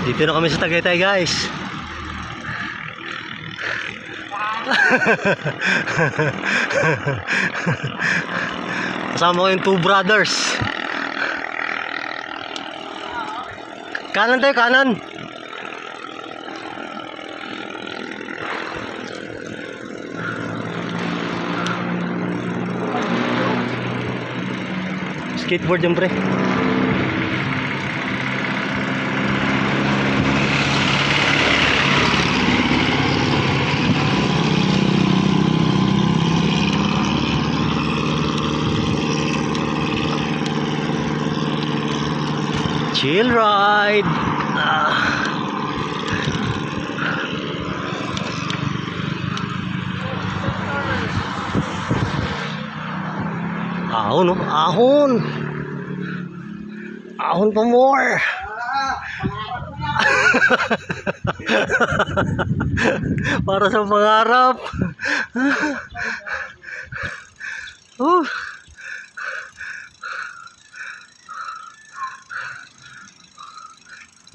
Dito na kami sa Tagaytay, guys. Kasama ko yung two brothers. Kanan tayo, kanan. Skateboard yung pre. Chill ride. Ahon, oh. Ahon. Ahon pa more. Para sa pangarap.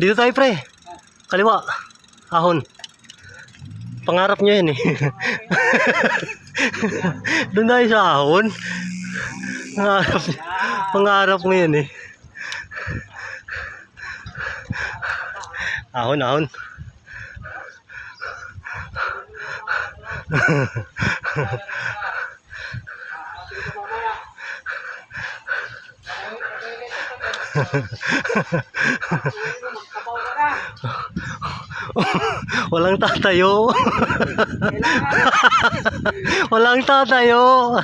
Dito tayo, pre. Kaliwa. Ahon. Pangarap nyo yan eh. Doon tayo sa ahon. Pangarap mo yan eh. Ahon, ahon. Walang tatayo. Walang tatayo.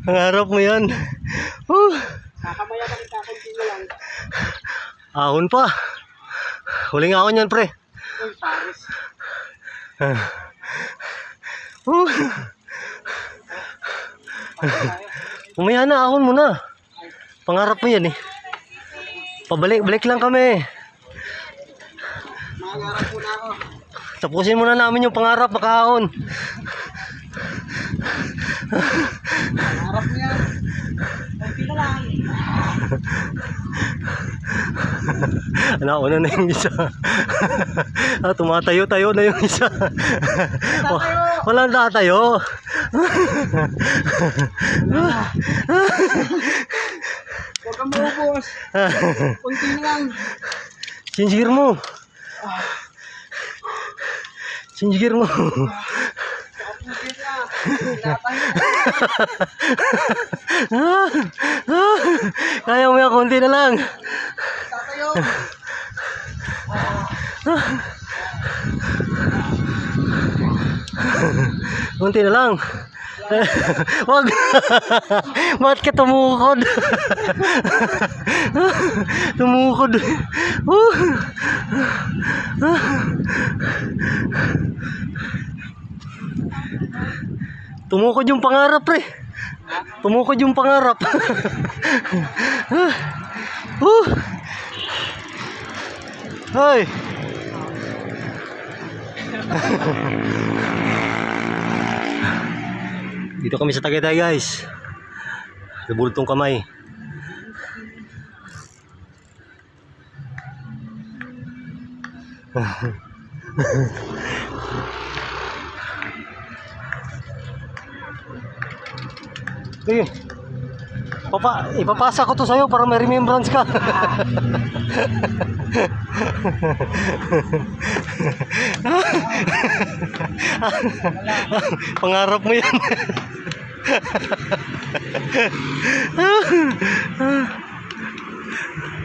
Pangarap mo yan. Kakamaya pa kita, kontinyo lang. Ahon pa. Huling ahon yan, pre. Uy, Paris. Umaya na, ahon mo na. Pangarap mo yan eh. Pabalik-balik lang kami. Mangarap po na ako. Tapusin muna namin yung pangarap, makahon. Mangarap niya. Konti na lang. Nauna na yung isa. Tumatayo-tayo na yung isa. Walang tatayo. Huwag kang maubos. Konti na lang. Sinsigir mo. Sinsigir mo. Kaputin na. Kaya mo yan, konti na lang. Tatayo. Konti na lang. Wag. Bakit ka tumukod? Tumukod. Tumukod yung pangarap, pre. Tumukod yung pangarap. Hoy. Dito kami sa Tagaytay, guys. Nabultong kamay. Eh, ipapasa ko to sa'yo para may remembrance ka. Pangarap mo yan.